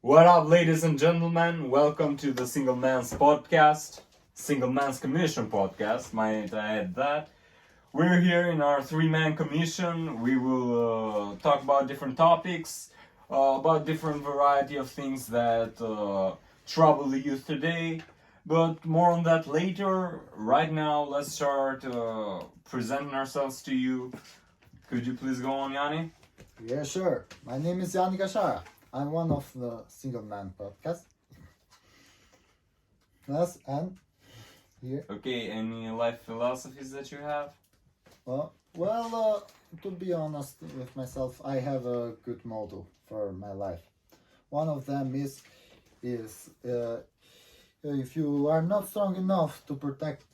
What up, ladies and gentlemen? Welcome to the Single Man's Podcast, Single Man's Commission Podcast. Might I add that? We're here in our three-man commission. We will talk about different topics, about different variety of things that trouble the youth today. But more on that later. Right now, let's start presenting ourselves to you. Could you please go on, Yanni? Yeah, sure. My name is Yanni Gashara. I'm one of the Single Man podcast. Yes, and here. Okay, any life philosophies that you have? To be honest with myself, I have a good motto for my life. One of them is if you are not strong enough to protect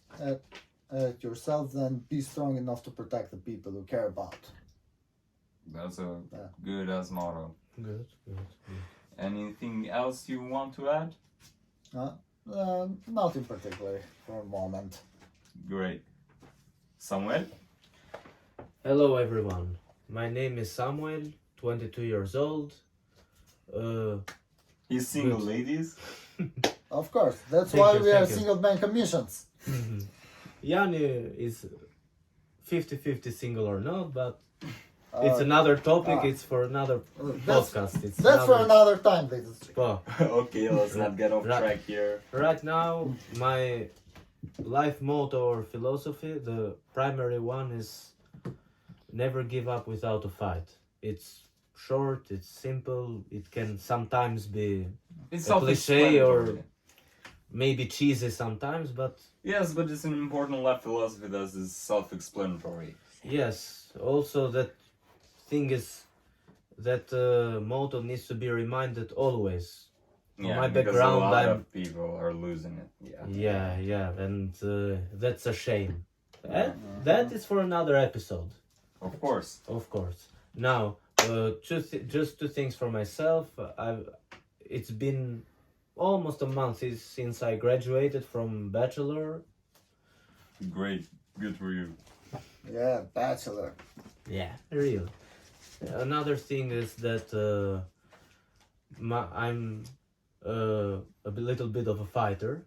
yourself, then be strong enough to protect the people you care about. That's a good as motto. Good. Anything else you want to add? Not in particular for a moment. Great. Samuel? Hello everyone. My name is Samuel, 22 years old. He's single, Good. ladies. Of course, that's Thank why you, we are thank you. Single Man commissions. Yanni is 50-50 single or not, but it's another topic, it's for another That's- podcast. It's That's for another time, ladies. Well, Okay, let's not get off Right. track here. right now, my life motto or philosophy, the primary one is never give up without a fight. It's short, it's simple, it can sometimes be It's A cliche self-explanatory. maybe cheesy sometimes, but Yes, but it's an important life philosophy that is self-explanatory. yes, also that thing is that motto needs to be reminded always. From my because background, a lot I'm of people are losing it. yeah, and that's a shame. That is for another episode, Of course. of course. Now, just two things for myself. It's been almost a month since I graduated from bachelor. Great. Good for you. Yeah, bachelor. Yeah, real. Another thing is that I'm a little bit of a fighter.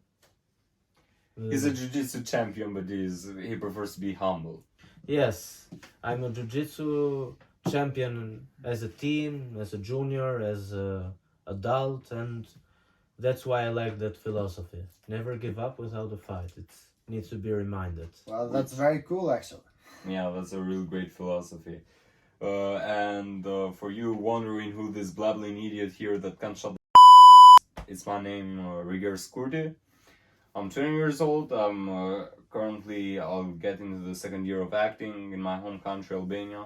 He's a jiu-jitsu champion, but he prefers to be humble. Yes, I'm a jiu-jitsu champion as a teen, as a junior, as a adult, and that's why I like that philosophy. Never give up without a fight. It needs to be reminded. Well, that's very cool, actually. Yeah, that's a real great philosophy. And for you wondering who this blabbling idiot here that can't shut the it's my name, Riger Skurdi. I'm 20 years old. I'm currently, I'll get into the second year of acting in my home country, Albania.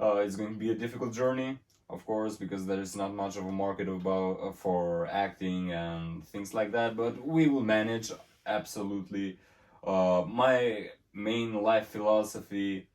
It's going to be a difficult journey, of course, because there is not much of a market about for acting and things like that, but we will manage, absolutely. My main life philosophy,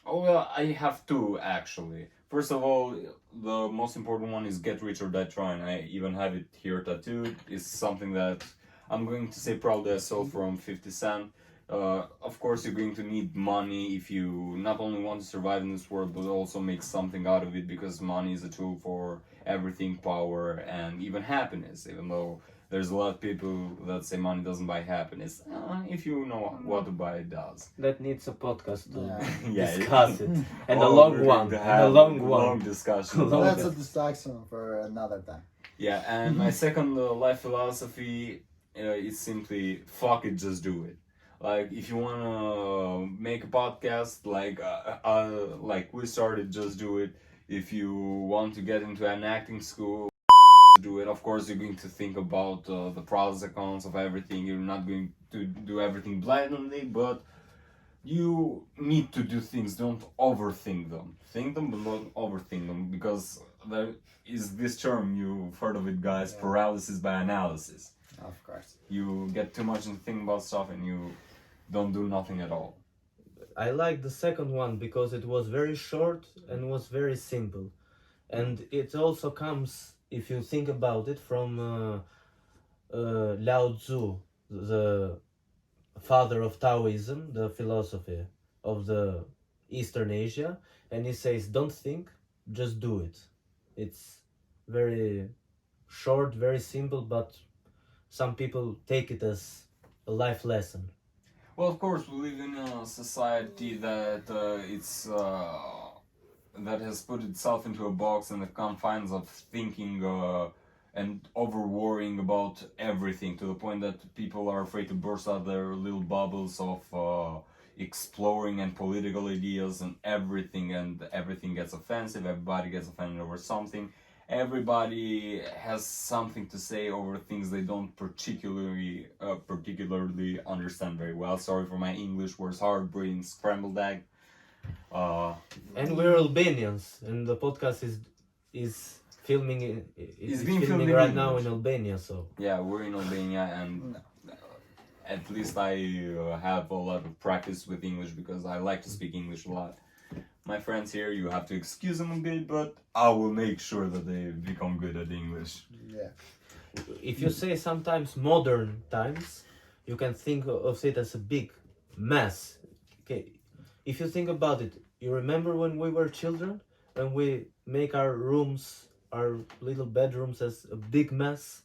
I have two actually. First of all, the most important one is get rich or die trying. I even have it here tattooed. It's something that I'm going to say proudly I stole from 50 Cent. Of course, you're going to need money if you not only want to survive in this world, but also make something out of it, because money is a tool for everything, power, and even happiness. Even though there's a lot of people that say money doesn't buy happiness. If you know what to buy, it does. That needs a podcast to Yeah. discuss it, and a Oh, long we're one, going to and a have long long one. discussion. Long- That's a distraction for another time. Yeah, and my second life philosophy is simply fuck it, just do it. Like if you wanna make a podcast, like we started, just do it. If you want to get into an acting school, do it. Of course, you're going to think about the pros and cons of everything. You're not going to do everything blindly, but you need to do things. Don't overthink them. Think them, but don't overthink them, because there is this term, you've heard of it, guys, Yeah. paralysis by analysis. Of course. You get too much and think about stuff, and you don't do nothing at all. I like the second one because it was very short and was very simple, and it also comes, if you think about it, from Lao Tzu, the father of Taoism, the philosophy of the Eastern Asia, and he says, "Don't think, just do it." It's very short, very simple, but some people take it as a life lesson. Well, of course, we live in a society that that has put itself into a box and the confines of thinking and over worrying about everything, to the point that people are afraid to burst out their little bubbles of exploring and political ideas and everything gets offensive. Everybody gets offended over something. Everybody has something to say over things they don't particularly understand very well. Sorry for my English words, hard brain, scrambled egg. And we're Albanians, and the podcast is filming It's it's being filmed filming in right now English. in Albania. So Yeah, we're in Albania, and at least I have a lot of practice with English because I like to speak English a lot. My friends here, you have to excuse them a bit, but I will make sure that they become good at English. Yeah. if you say sometimes modern times, you can think of it as a big mess. Okay, if you think about it, you remember when we were children, when we make our rooms, our little bedrooms, as a big mess.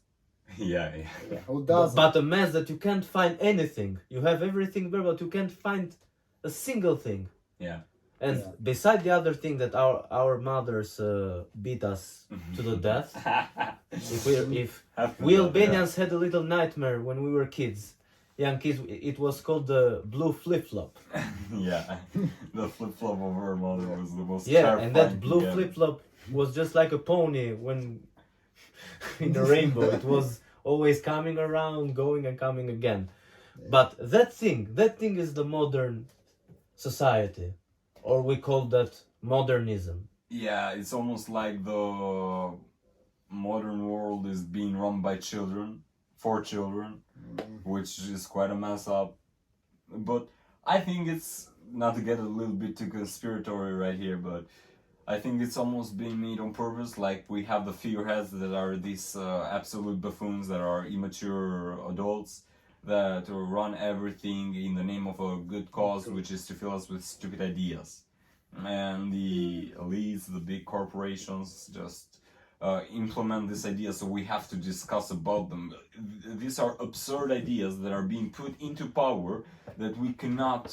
Yeah. Yeah. Who doesn't? But a mess that you can't find anything. You have everything there, but you can't find a single thing. Yeah. And Yeah. beside the other thing that our mothers beat us to the death, if we Albanians had a little nightmare when we were kids, young kids, it was called the blue flip-flop. Yeah, the flip flop of her mother was the most Yeah, terrifying and that blue thing ever. flip-flop was just like a pony when in the rainbow. It was always coming around, going and coming again. But that thing is the modern society, or we call that modernism. Yeah, it's almost like the modern world is being run by children, for children, which is quite a mess up. But I think it's, not to get a little bit too conspiratory right here, but I think it's almost being made on purpose. Like, we have the figureheads that are these absolute buffoons that are immature adults that run everything in the name of a good cause, which is to fill us with stupid ideas. And the elites, the big corporations, just implement this idea, so we have to discuss about them. These are absurd ideas that are being put into power that we cannot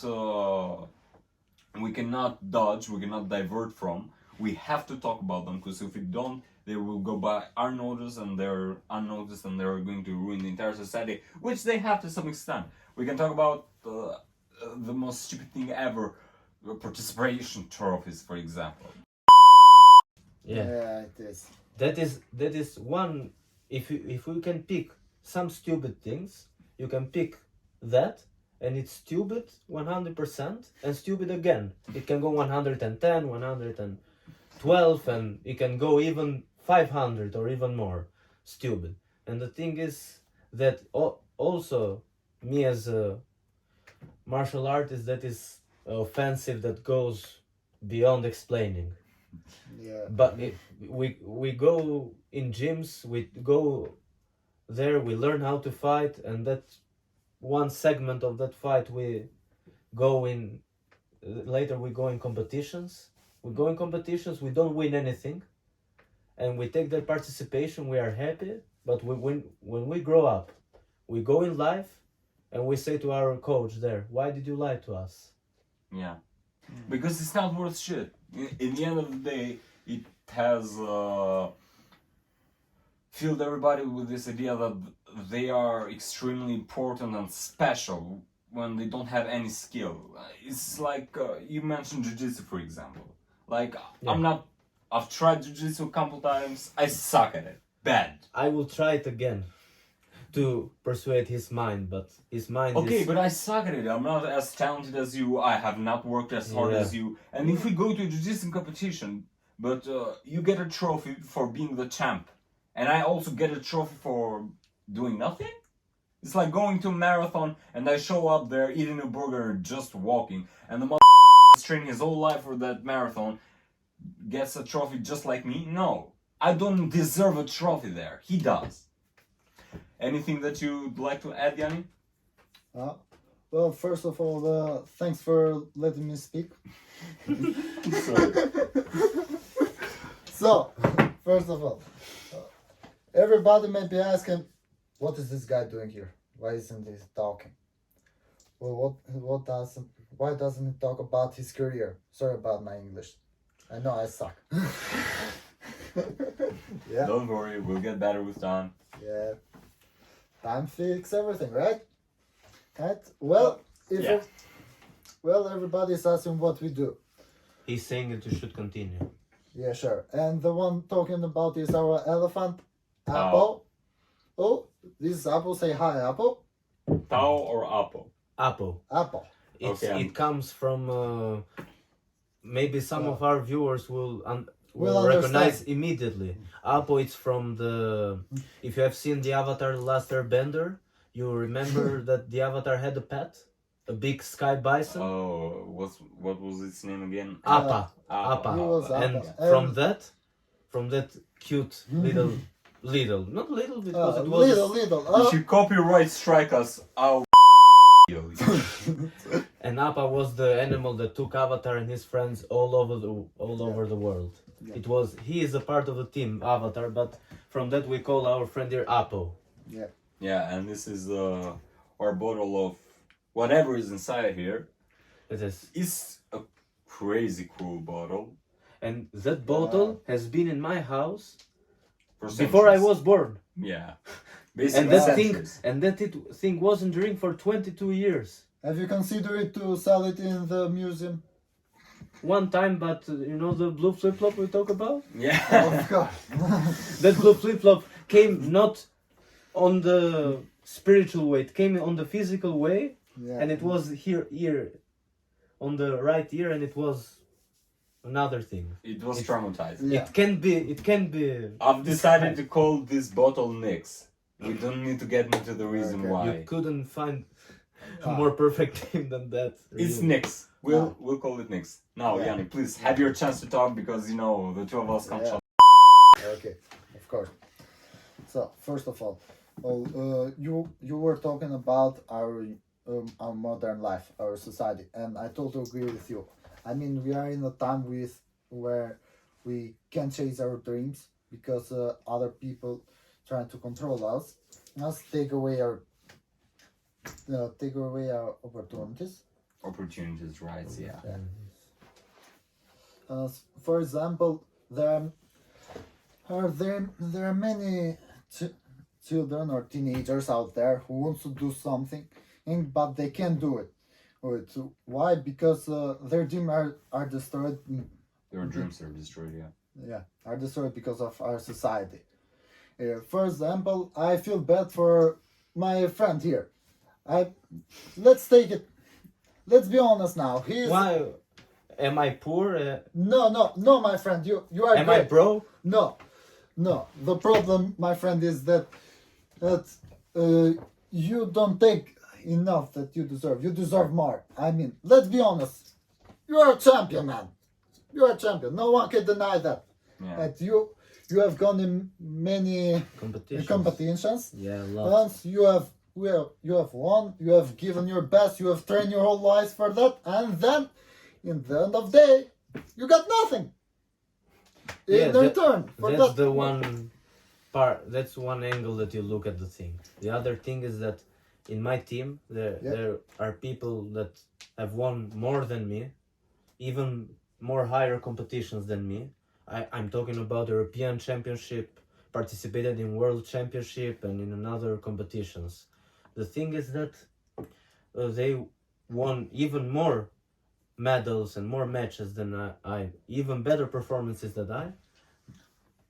dodge, we cannot divert from. We have to talk about them, because if we don't, they will go by unnoticed, and they're unnoticed, and they're going to ruin the entire society, which they have to some extent. We can talk about the most stupid thing ever, participation trophies, for example. Yeah. It is. That is one. If we can pick some stupid things, you can pick that, and it's stupid 100% and stupid again. It can go 110, 112, and it can go even 500 or even more stupid. And the thing is that also me as a martial artist, that is offensive, that goes beyond explaining. Yeah. But we go in gyms, we go there, we learn how to fight, and that one segment of that fight we go in. Later we go in competitions. We go in competitions, we don't win anything, and we take that participation. We are happy, but when we grow up, we go in life, and we say to our coach there, "Why did you lie to us?" Yeah, because it's not worth shit. In the end of the day, it has filled everybody with this idea that they are extremely important and special when they don't have any skill. It's like you mentioned jiu-jitsu, for example. Like, Yeah. I've tried jiu-jitsu a couple times. I suck at it. Bad. I will try it again to persuade his mind, but his mind Okay, is... but I suck at it. I'm not as talented as you. I have not worked as hard Yeah. as you. And if we go to a jiu-jitsu competition, but you get a trophy for being the champ, and I also get a trophy for doing nothing? It's like going to a marathon, and I show up there eating a burger, just walking, and the motherfucker is training his whole life for that marathon, gets a trophy just like me? No. I don't deserve a trophy there. He does. Anything that you'd like to add, Yanni? Well, first of all, thanks for letting me speak. So, first of all, Everybody may be asking, what is this guy doing here? Why isn't he talking? Well, why doesn't he talk about his career? Sorry about my English. I know I suck. Yeah, Don't worry, we'll get better with time. yeah. Time fix everything, right? Right? Well, Yeah. well, everybody's asking what we do. He's saying that you should continue. Yeah, sure. And the one talking about is our elephant, Tao. Apple. Oh, this is Apple. Say hi, Apple. Tao or Apple? Apple. Apple. Okay, It comes from maybe some of our viewers will Will recognize understand. immediately. Apple, it's from the. If you have seen the Avatar: The Last Airbender, you remember that the Avatar had a pet, a big sky bison, Oh, what was its name again? Appa. Appa. He was Appa. And And- from that cute little, not little because it was Little. If you copyright strike us, I'll you. And Appa was the animal that took Avatar and his friends all over the world. Yeah. He is a part of the team Avatar, but from that we call our friend here Appo. Yeah. Yeah, and this is our bottle of whatever is inside here. It is, It's a crazy cool bottle. and that bottle has been in my house For before I centuries. was born, Yeah. and Basically centuries. that thing wasn't drink for 22 years. Have you considered to sell it in the museum? One time, but you know the blue flip flop we talk about. Yeah. Of course. That blue flip flop came not on the spiritual way; it came on the physical way. Yeah. And it was here on the right ear, and it was another thing. It was traumatizing. Yeah. It can be I've decided to call this bottle Nix. We don't need to get into the reason Okay. why. you couldn't find a Ah. more perfect name than that. It's really. Nix. We'll call it Nix. Now, Yeah. Yanni, please have your chance to talk because you know the two of us can't Yeah. shut. Okay, of course. So first of all, you were talking about our modern life, our society, and I totally agree with you. I mean, we are in a time where we can't chase our dreams because other people trying to control us, take away our opportunities. Opportunities, right? Yeah. For example, there are many children or teenagers out there who wants to do something, but they can't do it. Why? Because their dreams are destroyed. Their dreams are destroyed. Yeah. Yeah, are destroyed because of our society. For example, I feel bad for my friend here. Let's take it. Let's be honest now. Why am I poor? No, my friend. You are Am I great. broke? No. The problem, my friend, is that you don't take enough that you deserve. You deserve more. I mean, let's be honest. You are a champion, man. You are a champion. No one can deny that. Yeah. That you have gone in many competitions. Yeah, lots. Once you have won. You have given your best. You have trained your whole life for that, and then, in the end of the day, you got nothing. Yeah, In that- return for That's that. the one part. That's one angle that you look at the thing. The other thing is that in my team there are people that have won more than me, even more higher competitions than me. I'm talking about European Championship, participated in World Championship and in other competitions. The thing is that they won even more medals and more matches than I, even better performances than I.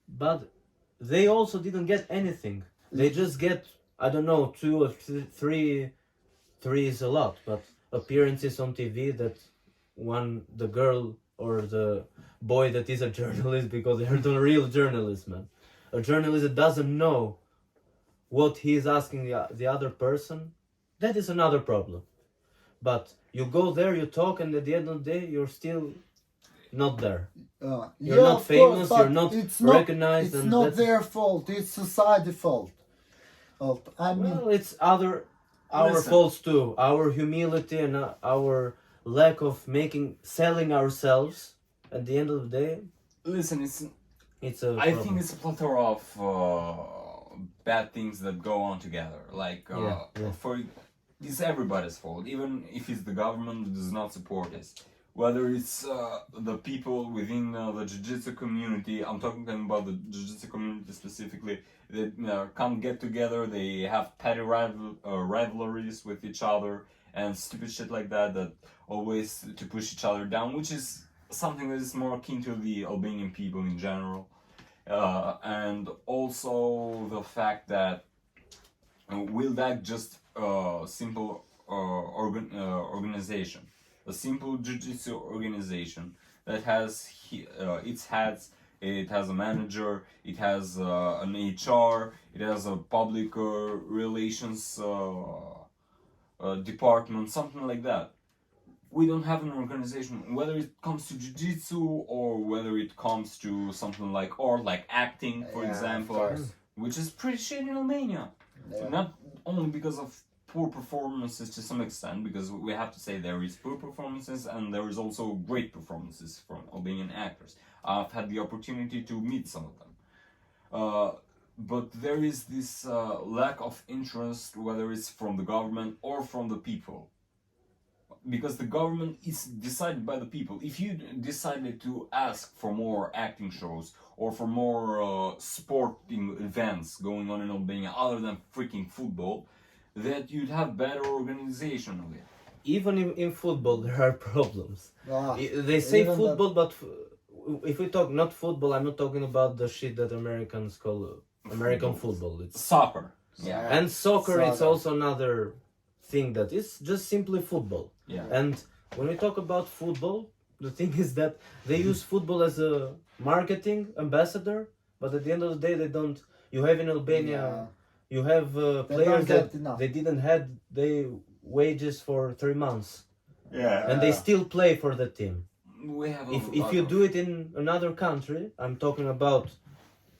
But they also didn't get anything. They just get, I don't know, 2 or 3 is a lot, but appearances on TV that the girl or the boy that is a journalist, because they're the real journalist, man. A journalist that doesn't know what he is asking the other person, that is another problem. But you go there, you talk, and at the end of the day, you're still not there. You're not of famous, but you're not it's recognized, It's and not that's- their fault. It's society fault. I mean, Well, it's our Listen. faults too. Our humility and our lack of selling ourselves. At the end of the day, Listen, it's a I problem. think it's a plethora of bad things that go on together. Like Yeah. for it's everybody's fault, even if it's the government that does not support this. Whether it's the people within the jiu-jitsu community, I'm talking about the jiu-jitsu community specifically, that can't get together, they have petty rivalries with each other and stupid shit like that, that always to push each other down, which is something that is more akin to the Albanian people in general. And also the fact that will that just simple organization, a simple jiu-jitsu organization that has its heads, it has a manager, it has an HR, it has a public relations department, something like that. We don't have an organization, whether it comes to jiu-jitsu or whether it comes to something like acting, for Yeah, of example, course. which is pretty shit in Albania. Yeah. Not only because of poor performances to some extent, because we have to say there is poor performances and there is also great performances from Albanian actors. I've had the opportunity to meet some of them. But there is this lack of interest, whether it's from the government or from the people. Because the government is decided by the people. If you decided to ask for more acting shows or for more sporting events going on in Albania other than freaking football, that you'd have better organization of it. Even in football, there are problems. Ah, They say even football, but if we talk not football, I'm not talking about the shit that Americans call American football. It's Soccer. Yeah. and soccer. It's Soccer. also another thing that is just simply football. Yeah. And when we talk about football, the thing is that they use football as a marketing ambassador, but at the end of the day, they don't. You have in Albania, you have players don't get that enough. they didn't had their wages for 3 months, Yeah. and they Yeah. still play for the team. We have a If lot you of- do it in another country, I'm talking about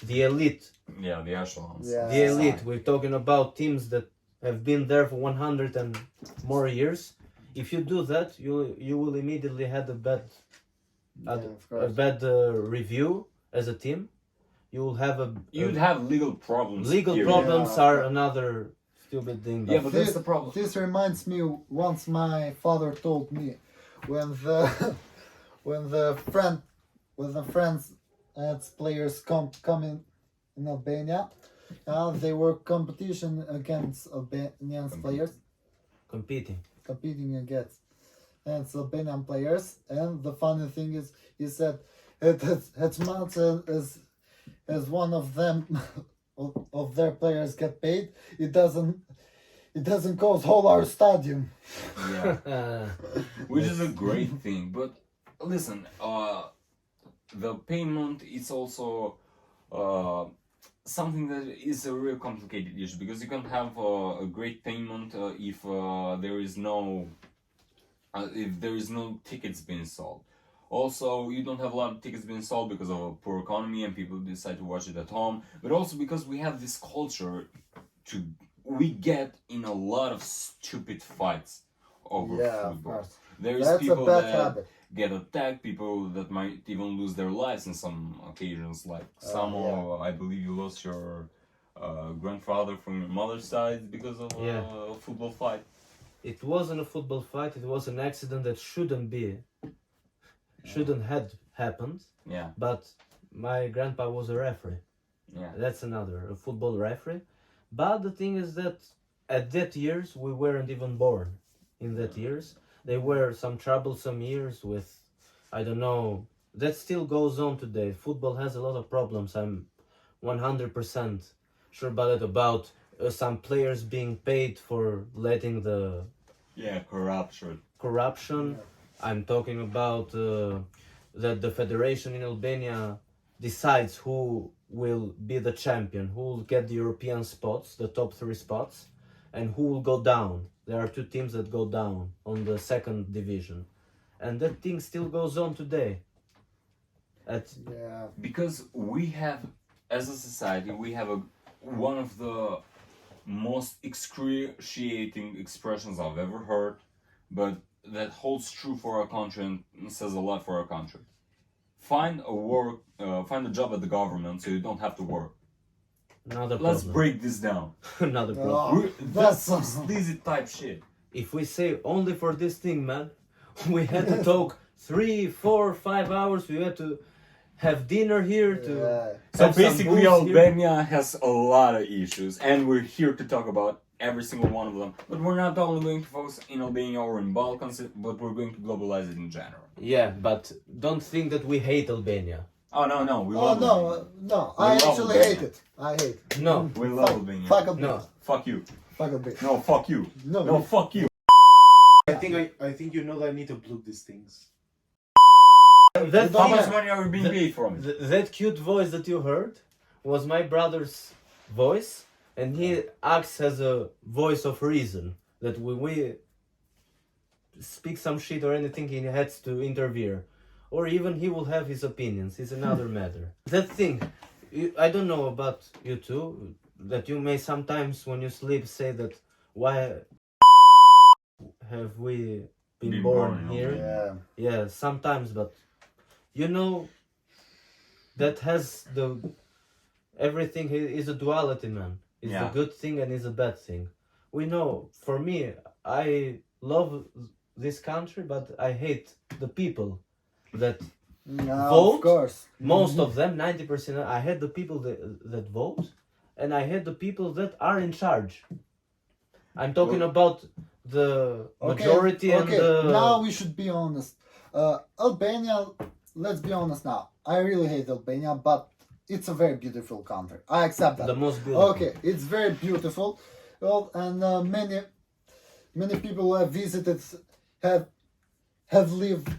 the elite. Yeah, the echelons. Yeah. The elite. We're talking about teams that have been there for 100 and more years. If you do that, you will immediately have a bad Yeah, of a course. bad review as a team. You will have You'd have legal problems. legal period. problems Yeah. are another stupid thing. Yeah, but that's the problem. This reminds me once my father told me when the when the friends and players come in Albania, they were competition against Albanian players, competing. competing against Albanian players, and the funny thing is, he said, as much as one of them of their players get paid, it doesn't cost whole our stadium. Yeah. Which is a great thing. But listen, the payment is also something that is a real complicated issue, because you can have a great payment if there is no tickets being sold. Also, you don't have a lot of tickets being sold because of a poor economy and people decide to watch it at home, but also because we have this culture we get in a lot of stupid fights over Yeah, of football. course. There is That's a people bad that habit. get attacked, people that might even lose their lives in some occasions. Like Samo, I believe you lost your grandfather from your mother's side because of a football fight. It wasn't a football fight. It was an accident that shouldn't had happened. Yeah, But my grandpa was a referee. yeah. That's a football referee. But the thing is that at that years we weren't even born. In that years, they were some troublesome years with, I don't know. That still goes on today. Football has a lot of problems. I'm 100% sure about it. About some players being paid for letting the Yeah, corruption. corruption. I'm talking about that the federation in Albania decides who will be the champion, who will get the European spots, the top 3 spots, and who will go down. There are 2 teams that go down on the 2nd division, and that thing still goes on today. Yeah. Because we have, as a society, we have one of the most excruciating expressions I've ever heard, but that holds true for our country and says a lot for our country. Find a job at the government so you don't have to work. Another Let's problem. break this down. Another problem. Oh, That's some that's sleazy type shit. If we say only for this thing, man, we had to talk 3, 4, 5 hours. We had to have dinner here to. yeah. So have some basically, booze here. Albania has a lot of issues, and we're here to talk about every single one of them. But we're not only going to focus in Albania or in Balkans, but we're going to globalize it in general. Yeah, but don't think that we hate Albania. Oh no, we Oh love no, Albania. no! We I love actually Albania. hate it. I hate. It. No. We love Fuck, Albania. fuck Albania. No. Fuck you. Fuck Albania. No, fuck you. No, No, fuck you. I think you know that I need to block these things. That, How Yeah. much money are we being paid from it? that cute voice that you heard was my brother's voice, and he acts as a voice of reason. That when we speak some shit or anything, he has to interfere. Or even he will have his opinions. It's another matter. That thing, I don't know about you two, that you may sometimes when you sleep say that, why have we been born here? Yeah. Yeah, sometimes, but you know, that has the everything is a duality, man. It's Yeah. a good thing and it's a bad thing. We know, for me, I love this country, but I hate the people that No, Vote? of course. most of them, 90%, I hate the people that vote, and I hate the people that are in charge. I'm talking about the majority and the. Now we should be honest. Albania, let's be honest now. I really hate Albania, but it's a very beautiful country. I accept that. The most beautiful. Okay, it's very beautiful. Well, and many people who have visited have lived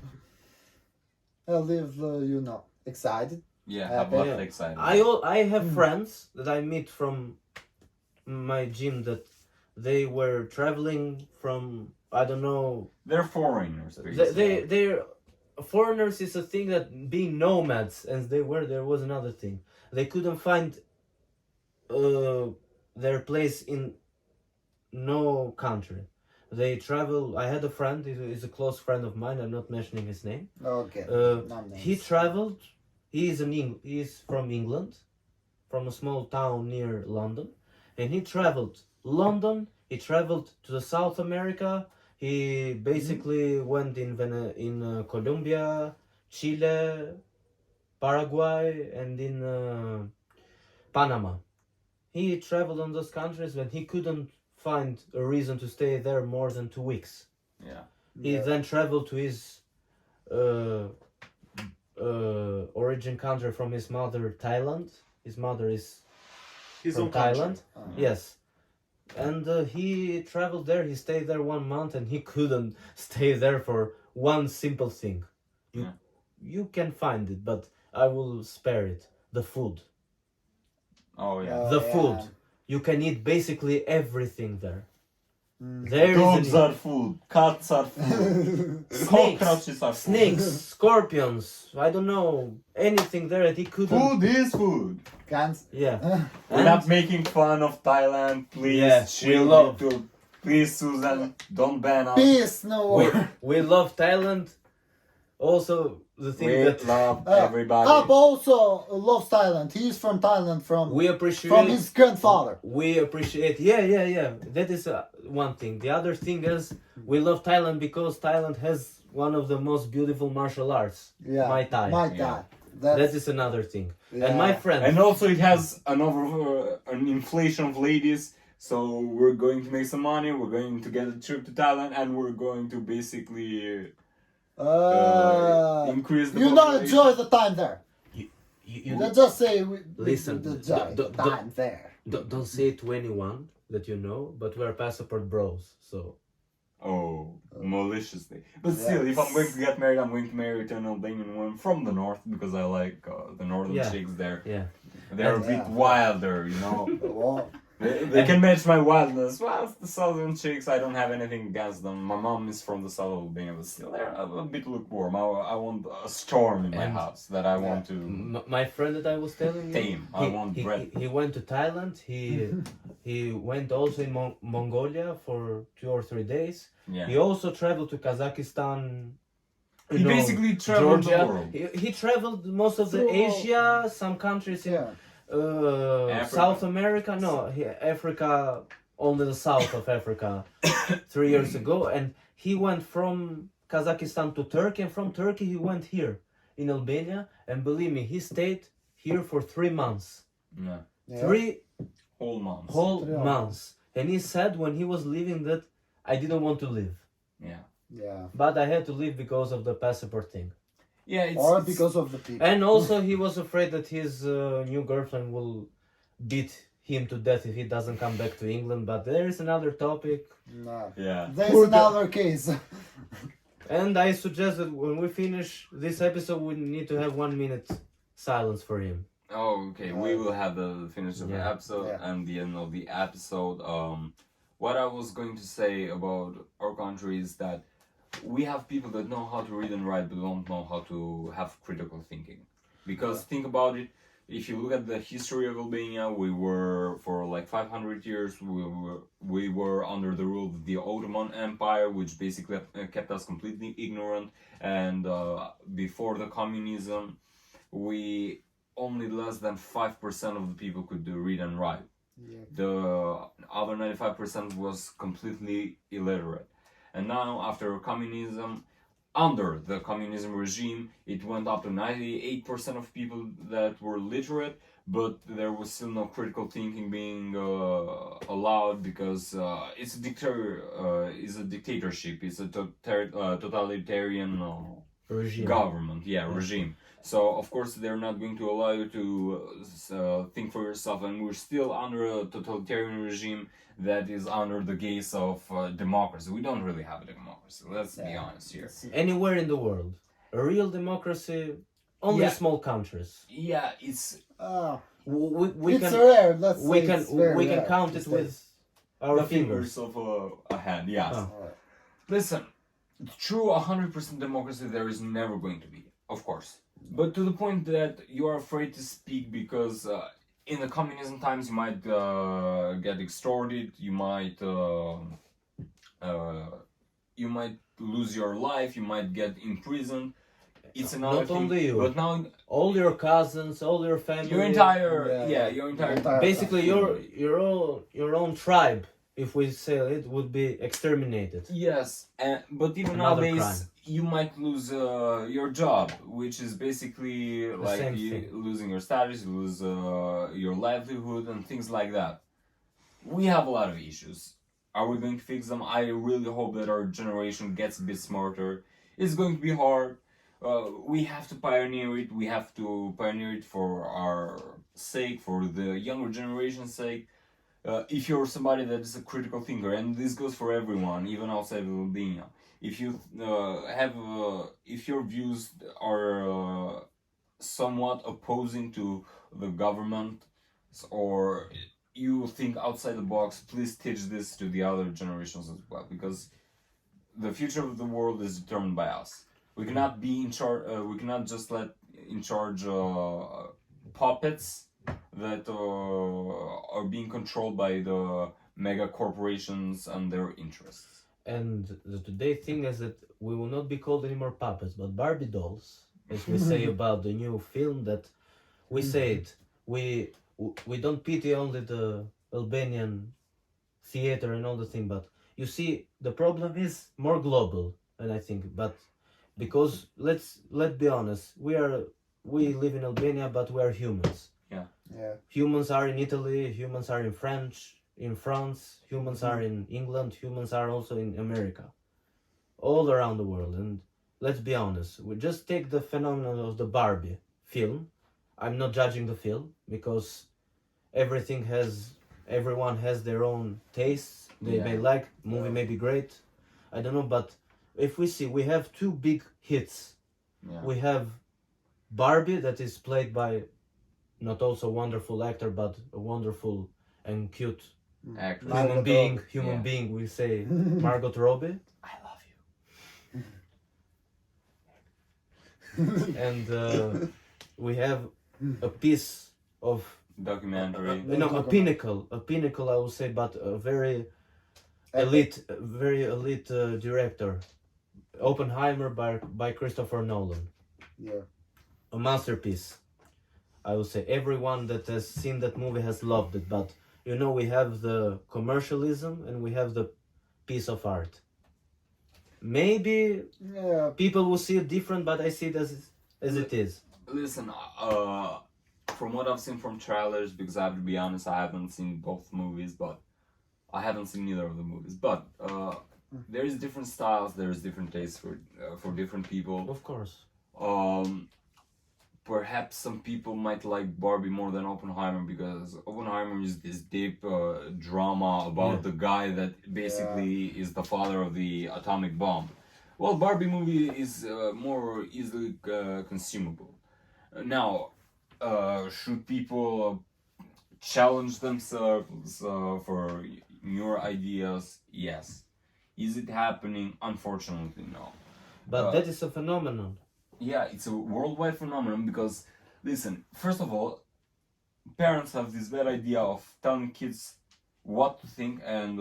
you know, excited. Yeah, Yeah, about yeah. excited. I have friends that I meet from my gym that they were traveling from, I don't know. They're foreigners. They're foreigners is a thing that being nomads, and they were, there was another thing. They couldn't find their place in no country. They travel. I had a friend. He's a close friend of mine. I'm not mentioning his name. Okay. no He names. traveled. He's from England, from a small town near London, and he traveled London. He traveled to South America. He basically went in Colombia, Chile, Paraguay, and in Panama. He traveled on those countries when he couldn't find a reason to stay there more than 2 weeks. Yeah. He Yeah. then traveled to his origin country from his mother, Thailand. His mother is His from own country. Thailand. Yes. And he traveled there, he stayed there 1 month, and he couldn't stay there for one simple thing. Yeah. You can find it, but I will spare it. The food. Oh yeah. The yeah. food. You can eat basically everything there. Mm. There is Dogs an- are food. Cats are food. Snakes. Cockroaches are food. snakes, scorpions, I don't know, anything there that he couldn't. Food is food. Can't. Yeah. We're And- not making fun of Thailand. Please, Yeah, we chill. love- YouTube. Please, Susan, don't ban us. Peace, no we, war. we love Thailand. Also, the thing We that love Up everybody. also loves Thailand. He's from Thailand we appreciate. from his grandfather. We appreciate. Yeah. That is one thing. The other thing is we love Thailand because Thailand has one of the most beautiful martial arts. Yeah. Muay Thai. Muay Yeah. Thai. That is another thing. Yeah. And my friend. And also, it has an inflation of ladies. So we're going to make some money. We're going to get a trip to Thailand, and we're going to basically increase the you don't population. enjoy the time there. you Let's just say we Listen, enjoy the time there. don't say it to anyone that you know, but we're passport bros. So Oh, maliciously. But still, if I'm going to get married, I'm going to marry to an Albanian woman from the north because I like the northern Yeah. chicks there. yeah. They're a bit Yeah. wilder, you know. Well, They can match my wildness. Well, the southern chicks, I don't have anything against them. My mom is from the south of Albania, but still, they're a bit lukewarm. I want a storm in my And- house that I want to My friend that I was telling you, tame. I want bread. he went to Thailand. He went also in Mongolia for 2 or 3 days. Yeah. He also traveled to Kazakhstan. you He know, basically traveled Georgia. the world. He traveled most of the So- Asia, some countries in yeah. Africa? South America, no, Africa, only the south of Africa, 3 years ago, and he went from Kazakhstan to Turkey, and from Turkey he went here in Albania, and believe me, he stayed here for 3 months, Yeah. Yeah. 3 Whole months. whole 3 months, and he said when he was leaving that I didn't want to leave, Yeah. Yeah. but I had to leave because of the passport thing. Yeah. It's, Or it's- because of the people. And also, he was afraid that his new girlfriend will beat him to death if he doesn't come back to England. But there is another topic, No. Yeah. There's Poor another case. and I suggest that when we finish this episode, we need to have 1 minute silence for him. Oh, okay. We will have the finish of the Yeah. episode Yeah. and the end of the episode. What I was going to say about our country is that we have people that know how to read and write, but don't know how to have critical thinking. Because think about it. If you look at the history of Albania, we were for like 500 years. We were under the rule of the Ottoman Empire, which basically kept us completely ignorant. And before the communism, we only less than 5% of the people could read and write. Yeah. The other 95% was completely illiterate. And now, after communism, under the communism regime, it went up to 98% of people that were literate, but there was still no critical thinking being allowed because it's a dictatorship, it's a totalitarian Regime. government, regime. So of course they're not going to allow you to think for yourself, and we're still under a totalitarian regime that is under the gaze of democracy. We don't really have a democracy. Let's be Yeah. honest here. Anywhere in the world, a real democracy, only Yeah. small countries. Yeah, it's We it's can rare. Let's we say can it's very we can rare count these it with days. our the fingers. fingers of a hand. Yes. Oh. Alright. Listen, true 100% democracy there is never going to be, of course. But to the point that you are afraid to speak because in the communism times you might get extorted, you might lose your life, you might get imprisoned. It's another Not thing. only you. But now All your cousins, all your family, your entire Yeah. your entire basically your own tribe, if we say it, would be exterminated. Yes, but even Another nowadays crime. you might lose your job, which is basically like same you thing. losing your status, you lose your livelihood and things like that. We have a lot of issues. Are we going to fix them? I really hope that our generation gets a bit smarter. It's going to be hard. We have to pioneer it. We have to pioneer it for our sake, for the younger generation's sake. If you're somebody that is a critical thinker, and this goes for everyone, even outside of Albania, if you if your views are somewhat opposing to the government, or you think outside the box, please teach this to the other generations as well, because the future of the world is determined by us. We cannot be in charge. We cannot just let in charge puppets that are being controlled by the mega corporations and their interests. And the today thing is that we will not be called anymore puppets, but Barbie dolls, as we say about the new film. That we say it. We don't pity only the Albanian theater and all the thing, but you see, the problem is more global, and I think, but because let's be honest, we live in Albania, but we are humans. Yeah. Humans are in Italy, humans are in France, humans are in England, humans are also in America, all around the world. And let's be honest, we just take the phenomenon of the Barbie film. I'm not judging the film because everyone has their own tastes. They may like, movie may be great, I don't know, but if we see, we have two big hits. Yeah. We have Barbie, that is played by not also wonderful actor, but a wonderful and cute Actress. Margot human Yeah. being, we say Margot Robbie. I love you. And we have a piece of Documentary. a pinnacle, I would say, but a very elite director, Oppenheimer by Christopher Nolan, Yeah. a masterpiece. I would say everyone that has seen that movie has loved it. But we have the commercialism and we have the piece of art. Maybe Yeah, people will see it different, but I see it as it is. Listen, from what I've seen from trailers, because I have to be honest, I haven't seen both movies, but I haven't seen neither of the movies. But there is different styles, there is different tastes for different people. Of course. Perhaps some people might like Barbie more than Oppenheimer because Oppenheimer is this deep drama about the guy that basically is the father of the atomic bomb. Well, Barbie movie is more easily consumable. Now, should people challenge themselves for newer ideas? Yes. Is it happening? Unfortunately, no. But that is a phenomenon. Yeah, it's a worldwide phenomenon because, listen, first of all, parents have this bad idea of telling kids what to think and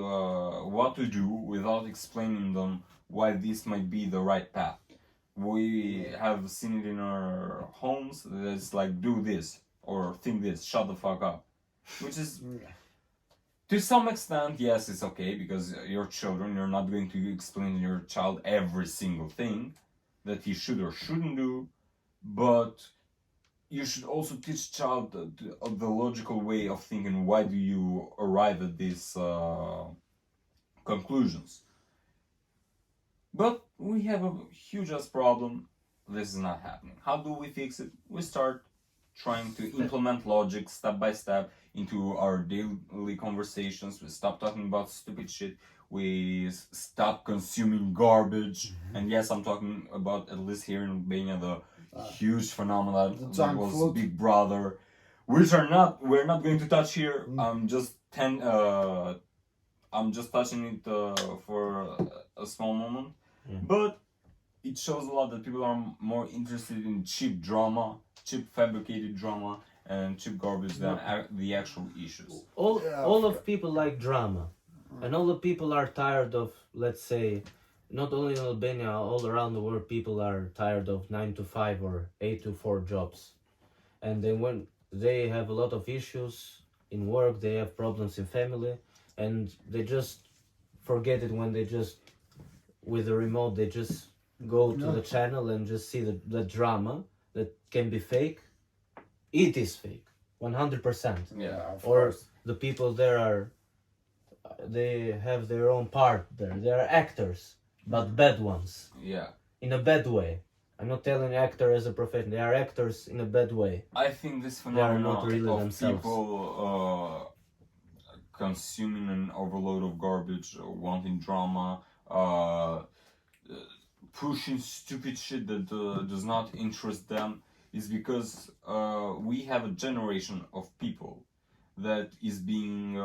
what to do without explaining them why this might be the right path. We have seen it in our homes that it's like, do this or think this, shut the fuck up. Which is, to some extent, yes, it's okay because you're children, you're not going to explain to your child every single thing that he should or shouldn't do, but you should also teach child the logical way of thinking. Why do you arrive at these conclusions? But we have a huge ass problem. This is not happening. How do we fix it? We start trying to implement logic step by step into our daily conversations. We stop talking about stupid shit. We stop consuming garbage. And yes, I'm talking about, at least here in Albania, the huge phenomenon the that junk was food. Big Brother, which we're not going to touch here. I'm just touching it for a small moment. But it shows a lot that people are more interested in cheap drama, cheap fabricated drama, and cheap garbage than the actual issues. All of people like drama, and all the people are tired of, let's say, not only in Albania, all around the world, people are tired of 9 to 5 or 8 to 4 jobs, and then when they have a lot of issues in work, they have problems in family, and they just forget it when they just, with the remote, they just go to the channel and just see the drama that can be fake. It is fake, 100%. Yeah. Of Or course. the people there they have their own part there. They are actors, but bad ones, Yeah. in a bad way. I'm not telling actor as a profession. They are actors in a bad way. I think this They are phenomenon not really of themselves. people consuming an overload of garbage, wanting drama, pushing stupid shit that does not interest them, is because we have a generation of people that is being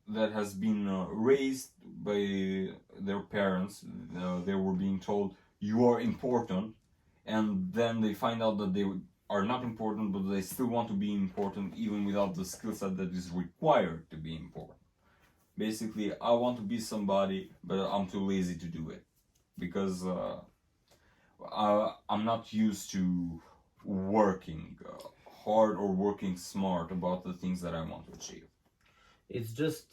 that has been raised by their parents. They were being told you are important, and then they find out that they are not important, but they still want to be important even without the skill set that is required to be important. Basically, I want to be somebody, but I'm too lazy to do it because I'm not used to working hard or working smart about the things that I want to achieve. It's just,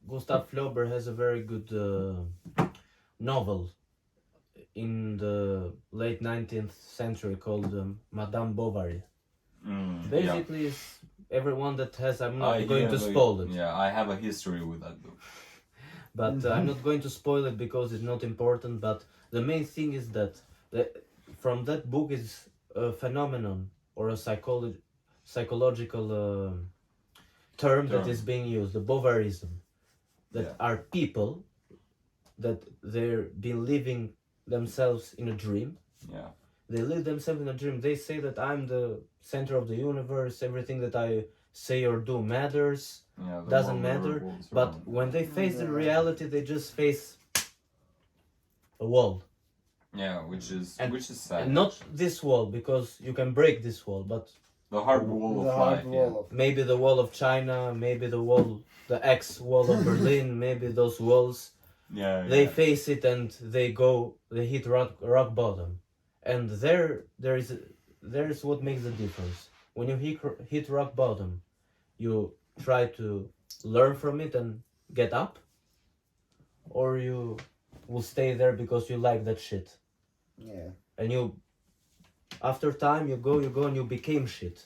Gustav Flaubert has a very good novel in the late 19th century called Madame Bovary. Basically, it's everyone that has, I'm not going to spoil it. Yeah, I have a history with that book. But I'm not going to spoil it because it's not important. But the main thing is that from that book is a phenomenon or a psychological term that is being used, the Bovarism, that are people that they're been living themselves in a dream. Yeah. They live themselves in a dream. They say that I'm the center of the universe. Everything that I say or do matters. Yeah, the Doesn't one matter. revolves But around. when they face the reality, they just face a wall. Yeah, which is sad. And not this wall, because you can break this wall, but the hard wall The of hard life. wall of maybe the wall of China, maybe the ex-wall of Berlin, maybe those walls. Yeah. They face it and they hit rock bottom. And there's what makes the difference. when you hit rock bottom, you try to learn from it and get up, or you will stay there because you like that shit, Yeah. and you, after time, you go and you became shit.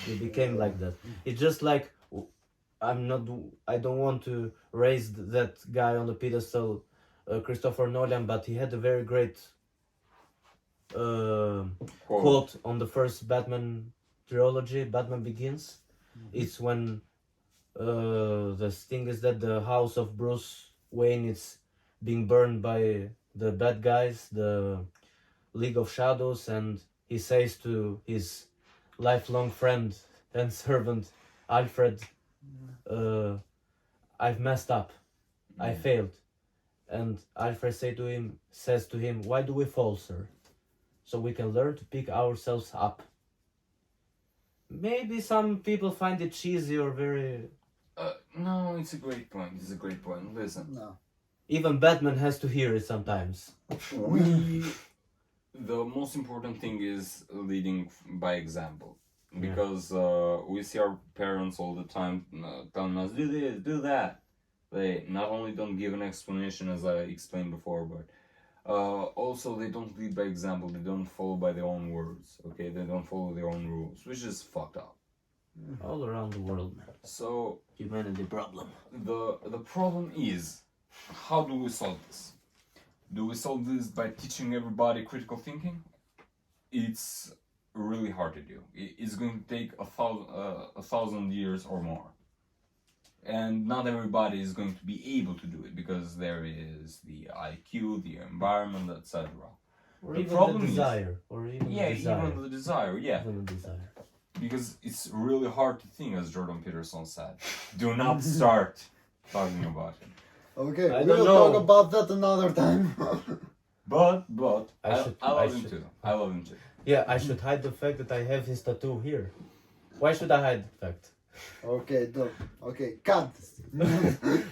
You became like that. It's just like, I don't want to raise that guy on the pedestal, Christopher Nolan, but he had a very great quote on the first Batman trilogy, Batman Begins. It's when the thing is that the house of Bruce Wayne is being burned by the bad guys, the League of Shadows, and he says to his lifelong friend and servant Alfred, I've messed up, I failed. And Alfred says to him, why do we fall, sir? So we can learn to pick ourselves up. Maybe some people find it cheesy or very... No, it's a great point. It's a great point. Listen, No. Even Batman has to hear it sometimes. the most important thing is leading by example. Yeah. Because we see our parents all the time telling us, do this, do that. They not only don't give an explanation, as I explained before, but also they don't lead by example. They don't follow by their own words. Okay, they don't follow their own rules, which is fucked up. All around the world, man. So Humanity problem. the problem is, how do we solve this? Do we solve this by teaching everybody critical thinking? It's really hard to do. It's going to take a thousand years or more. And not everybody is going to be able to do it because there is the IQ, the environment, etc. Or The even problem the is- desire. Or even Yeah, the desire. even the desire, yeah. Even the desire. Because it's really hard to think, as Jordan Peterson said. Do not start talking about it. Okay, I we'll don't know. talk about that another time. But I I should- love I him should- too. I love him too. Yeah, I should hide the fact that I have his tattoo here. Why should I hide the fact? Okay, okay, cut this.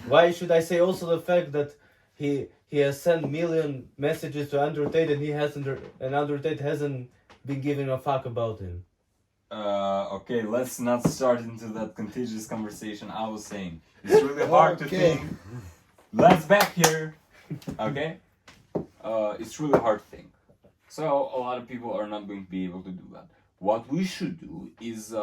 Why should I say also the fact that he has sent million messages to Andrew Tate and he hasn't, and Andrew Tate hasn't been giving a fuck about him. Okay, let's not start into that contagious conversation. I was saying it's really hard to Okay. think. Let's back here. Okay, it's really hard to think. So a lot of people are not going to be able to do that. What we should do is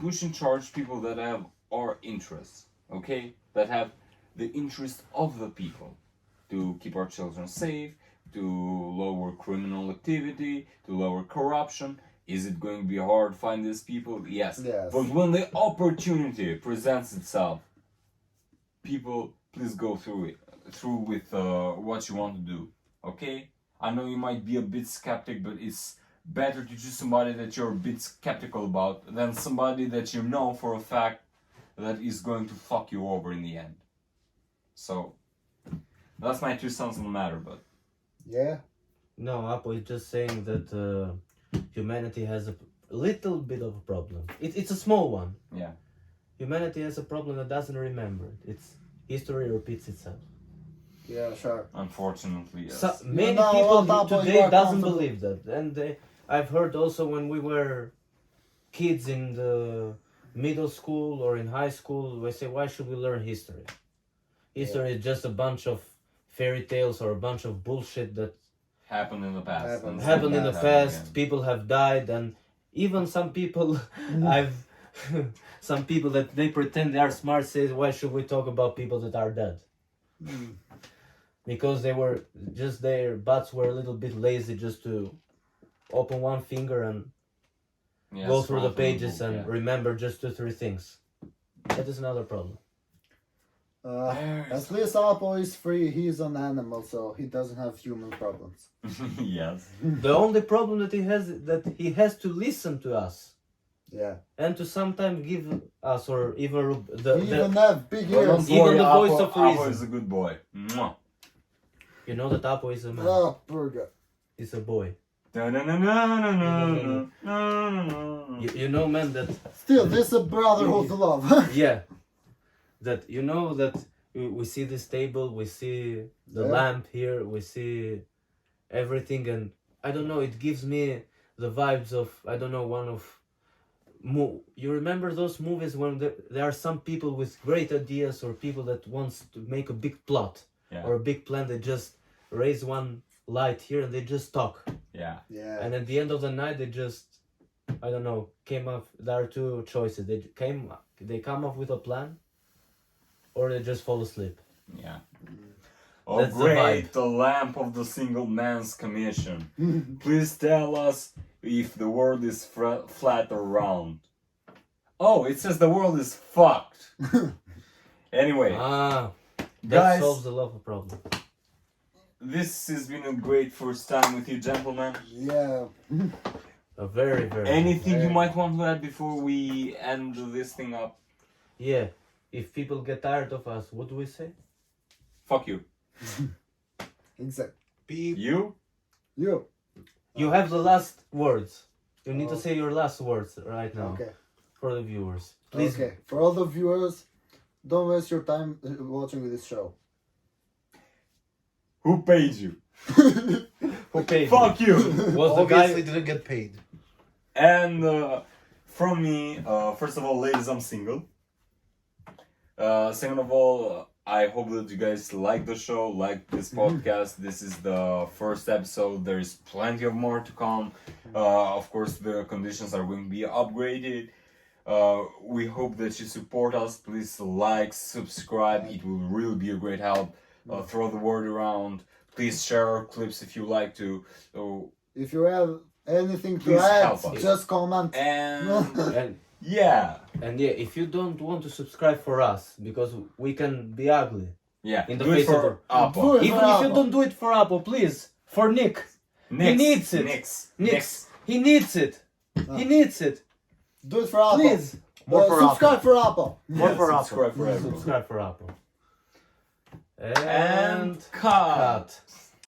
push in charge people that have our interests. Okay, that have the interest of the people to keep our children safe, to lower criminal activity, to lower corruption. Is it going to be hard to find these people? Yes. Yes. But when the opportunity presents itself, people, please go through with what you want to do. Okay? I know you might be a bit skeptic, but it's better to choose somebody that you're a bit skeptical about than somebody that you know for a fact that is going to fuck you over in the end. So, that's my 2 cents on the matter, but Yeah. No, Apo is just saying that humanity has a little bit of a problem. It's a small one. yeah. Humanity has a problem that doesn't remember it. It's history repeats itself. Yeah, sure. Unfortunately, yes. So, many know people what, Apo, you today are doesn't comfortable. believe that, and I've heard also when we were kids in the middle school or in high school, we say, why should we learn history? History is just a bunch of fairy tales or a bunch of bullshit that Happened in the past. Happened. and happened in the happen past. again. People have died, and even some people, I've some people that they pretend they are smart say, why should we talk about people that are dead? Because they were just, their butts were a little bit lazy just to open one finger and Yeah, go scroll through the pages book, and yeah. remember just 2-3 things. That is another problem. At least Apo is free. He's an animal, so he doesn't have human problems. Yes. The only problem that he has to listen to us Yeah. and to sometimes give us, or even He even have big But don't ears. Even worry, the voice Apo, of Apo reason. is a good boy. Mwah. you know that Apo is a man. Oh, poor guy. He's a boy. Da-na-na-na-na-na-na-na-na. You know, man, that Still, this is a brotherhood love. yeah, that you know that we see this table, we see the Yeah. lamp here, we see everything, and I don't know, it gives me the vibes of, I don't know, one of you remember those movies when there are some people with great ideas, or people that wants to make a big plot Yeah. or a big plan. They just raise one light here and they just talk, Yeah. Yeah. and at the end of the night they just, I don't know, came up. There are two choices. They come up with a plan, or they just fall asleep. Yeah. Oh, That's the great, vibe. the lamp of the single man's commission. Please tell us if the world is flat or round. Oh, it says the world is fucked. Anyway, That guys, solves the love problem. this has been a great first time with you, gentlemen. Yeah. A very, very. Anything you Very. might want to add before we end this thing up? Yeah. If people get tired of us, what do we say? Fuck you. Exactly. Beep. You? You. You have the last words. You need to Oh. say your last words right now Okay. for the viewers. Please. Okay. For all the viewers, don't waste your time watching this show. Who paid you? Who paid? Fuck you! Was the Obviously guy? didn't get paid. And from me, first of all, ladies, I'm single. Second of all, I hope that you guys like the show, like this podcast. This is the first episode. There's plenty of more to come. Of course, the conditions are going to be upgraded. We hope that you support us. Please like, subscribe. It will really be a great help. Throw the word around. Please share our clips if you like to. So, If you have anything to Please add, help us. just comment. and And yeah, if you don't want to subscribe for us because we can be ugly. yeah. In the Do it face of for Do Apple. it. Even if you don't do it for Apple, please, for Nick. Nix, needs it. Nix. He needs it. He needs it. Do it for Apple. Please. More for subscribe for Apple. More for Apple. subscribe for everyone. Subscribe for Apple. And cut. Cut.